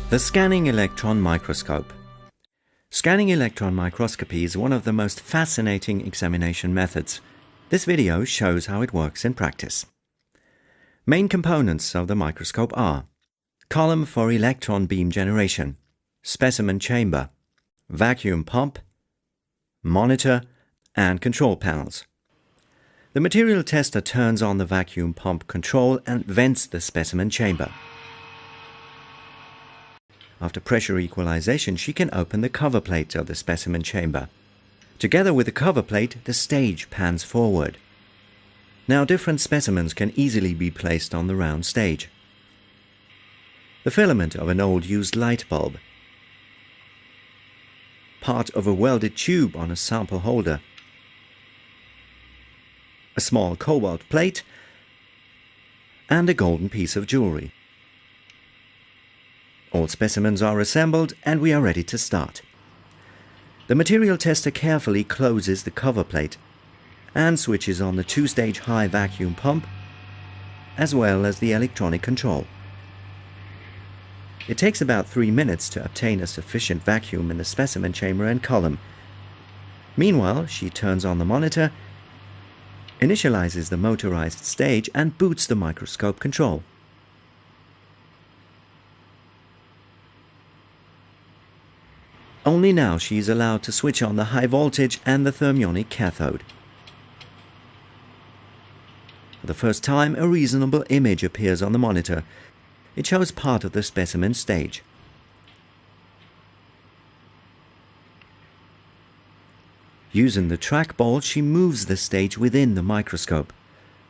The Scanning Electron Microscope. Scanning electron microscopy is one of the most fascinating examination methods. This video shows how it works in practice. Main components of the microscope are column for electron beam generation, specimen chamber, vacuum pump, monitor, and control panels. The material tester turns on the vacuum pump control and vents the specimen chamber. After pressure equalization, she can open the cover plate of the specimen chamber. Together with the cover plate, the stage pans forward. Now different specimens can easily be placed on the round stage. The filament of an old used light bulb, part of a welded tube on a sample holder, a small cobalt plate, and a golden piece of jewelry. All specimens are assembled and we are ready to start. The material tester carefully closes the cover plate and switches on the two-stage high vacuum pump as well as the electronic control. It takes about 3 minutes to obtain a sufficient vacuum in the specimen chamber and column. Meanwhile, she turns on the monitor, initializes the motorized stage and boots the microscope control. Only now she is allowed to switch on the high voltage and the thermionic cathode. For the first time, a reasonable image appears on the monitor. It shows part of the specimen stage. Using the trackball, she moves the stage within the microscope.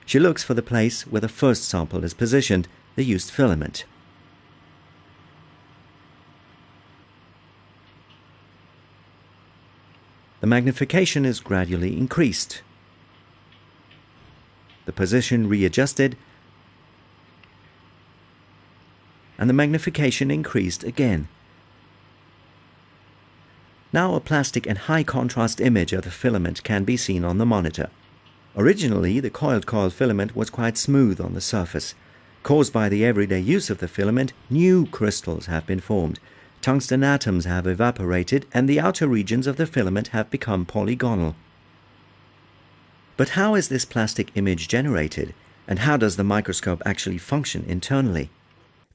She looks for the place where the first sample is positioned, the used filament. The magnification is gradually increased, the position readjusted, and the magnification increased again. Now a plastic and high contrast image of the filament can be seen on the monitor. Originally, the coiled coil filament was quite smooth on the surface. Caused by the everyday use of the filament, new crystals have been formed. Tungsten atoms have evaporated and the outer regions of the filament have become polygonal. But how is this plastic image generated, and how does the microscope actually function internally?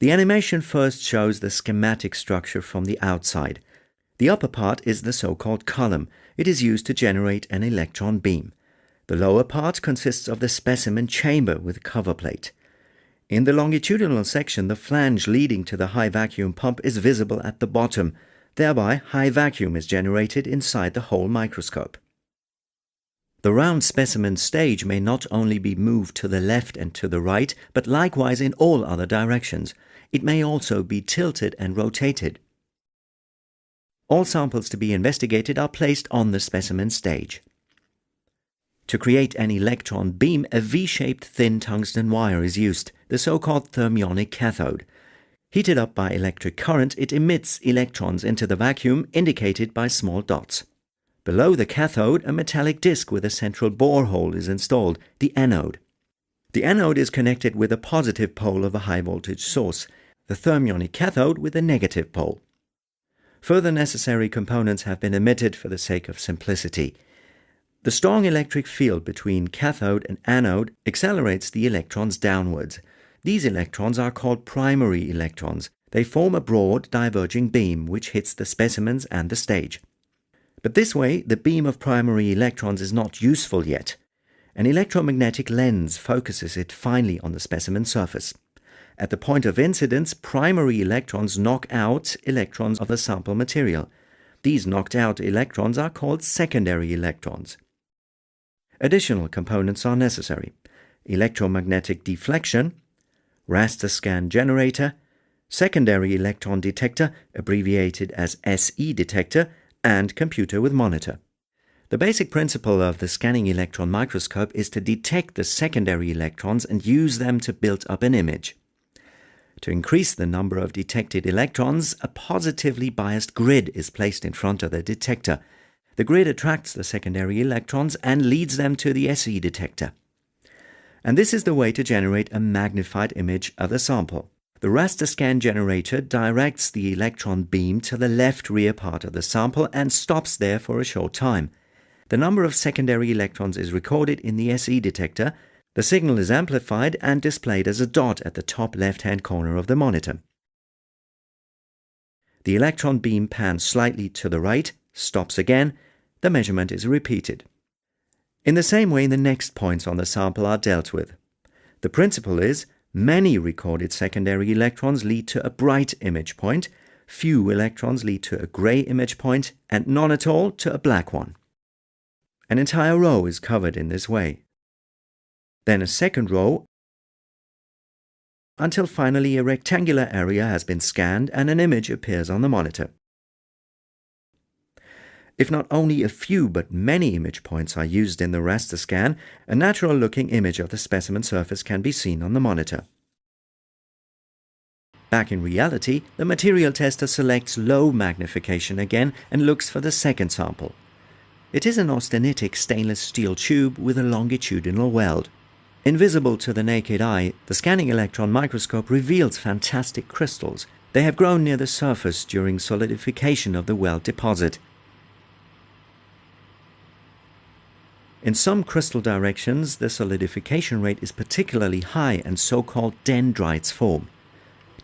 The animation first shows the schematic structure from the outside. The upper part is the so-called column. It is used to generate an electron beam. The lower part consists of the specimen chamber with cover plate. In the longitudinal section, the flange leading to the high vacuum pump is visible at the bottom. Thereby, high vacuum is generated inside the whole microscope. The round specimen stage may not only be moved to the left and to the right, but likewise in all other directions. It may also be tilted and rotated. All samples to be investigated are placed on the specimen stage. To create an electron beam, a V-shaped thin tungsten wire is used, the so-called thermionic cathode. Heated up by electric current, it emits electrons into the vacuum, indicated by small dots. Below the cathode, a metallic disc with a central borehole is installed, the anode. The anode is connected with a positive pole of a high-voltage source, the thermionic cathode with a negative pole. Further necessary components have been omitted for the sake of simplicity. The strong electric field between cathode and anode accelerates the electrons downwards. These electrons are called primary electrons. They form a broad, diverging beam which hits the specimens and the stage. But this way, the beam of primary electrons is not useful yet. An electromagnetic lens focuses it finely on the specimen surface. At the point of incidence, primary electrons knock out electrons of the sample material. These knocked out electrons are called secondary electrons. Additional components are necessary: electromagnetic deflection, raster scan generator, secondary electron detector, abbreviated as SE detector, and computer with monitor. The basic principle of the scanning electron microscope is to detect the secondary electrons and use them to build up an image. To increase the number of detected electrons, a positively biased grid is placed in front of the detector. The grid attracts the secondary electrons and leads them to the SE detector. And this is the way to generate a magnified image of the sample. The raster scan generator directs the electron beam to the left rear part of the sample and stops there for a short time. The number of secondary electrons is recorded in the SE detector. The signal is amplified and displayed as a dot at the top left-hand corner of the monitor. The electron beam pans slightly to the right, stops again. The measurement is repeated. In the same way, the next points on the sample are dealt with. The principle is, many recorded secondary electrons lead to a bright image point, few electrons lead to a grey image point, and none at all to a black one. An entire row is covered in this way. Then a second row, until finally a rectangular area has been scanned and an image appears on the monitor. If not only a few but many image points are used in the raster scan, a natural-looking image of the specimen surface can be seen on the monitor. Back in reality, the material tester selects low magnification again and looks for the second sample. It is an austenitic stainless steel tube with a longitudinal weld. Invisible to the naked eye, the scanning electron microscope reveals fantastic crystals. They have grown near the surface during solidification of the weld deposit. In some crystal directions, the solidification rate is particularly high and so-called dendrites form.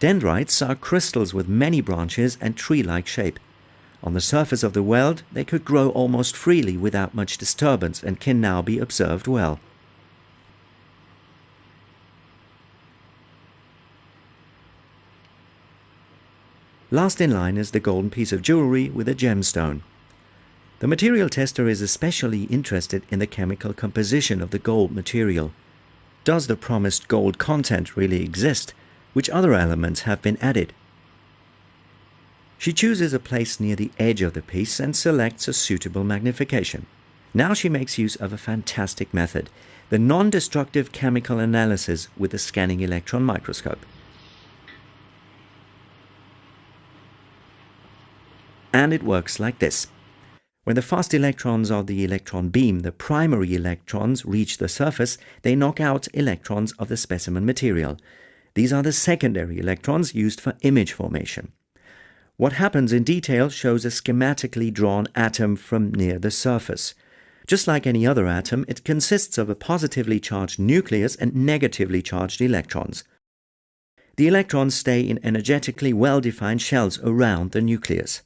Dendrites are crystals with many branches and tree-like shape. On the surface of the weld, they could grow almost freely without much disturbance and can now be observed well. Last in line is the golden piece of jewelry with a gemstone. The material tester is especially interested in the chemical composition of the gold material. Does the promised gold content really exist? Which other elements have been added? She chooses a place near the edge of the piece and selects a suitable magnification. Now she makes use of a fantastic method, the non-destructive chemical analysis with the scanning electron microscope. And it works like this. When the fast electrons of the electron beam, the primary electrons, reach the surface, they knock out electrons of the specimen material. These are the secondary electrons used for image formation. What happens in detail shows a schematically drawn atom from near the surface. Just like any other atom, it consists of a positively charged nucleus and negatively charged electrons. The electrons stay in energetically well-defined shells around the nucleus.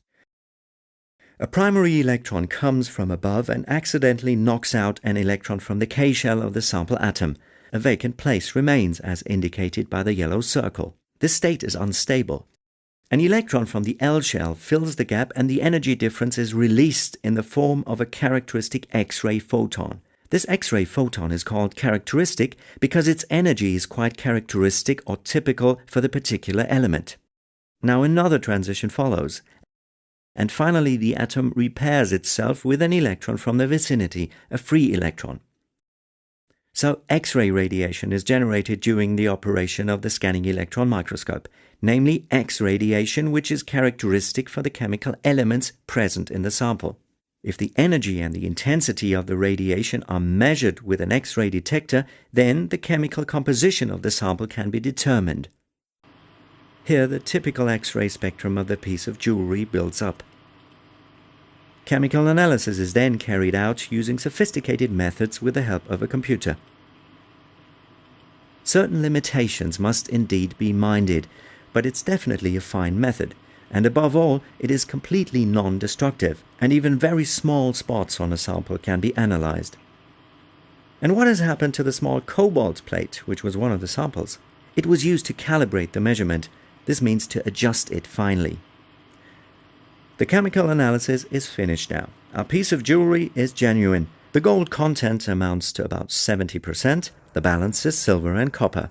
A primary electron comes from above and accidentally knocks out an electron from the K shell of the sample atom. A vacant place remains as indicated by the yellow circle. This state is unstable. An electron from the L shell fills the gap and the energy difference is released in the form of a characteristic X-ray photon. This X-ray photon is called characteristic because its energy is quite characteristic or typical for the particular element. Now another transition follows. And finally the atom repairs itself with an electron from the vicinity, a free electron. So X-ray radiation is generated during the operation of the scanning electron microscope, namely X-radiation, which is characteristic for the chemical elements present in the sample. If the energy and the intensity of the radiation are measured with an X-ray detector, then the chemical composition of the sample can be determined. Here the typical X-ray spectrum of the piece of jewelry builds up. Chemical analysis is then carried out using sophisticated methods with the help of a computer. Certain limitations must indeed be minded, but it's definitely a fine method, and above all, it is completely non-destructive, and even very small spots on a sample can be analyzed. And what has happened to the small cobalt plate, which was one of the samples? It was used to calibrate the measurement. This means to adjust it finely. The chemical analysis is finished now. Our piece of jewelry is genuine. The gold content amounts to about 70%. The balance is silver and copper.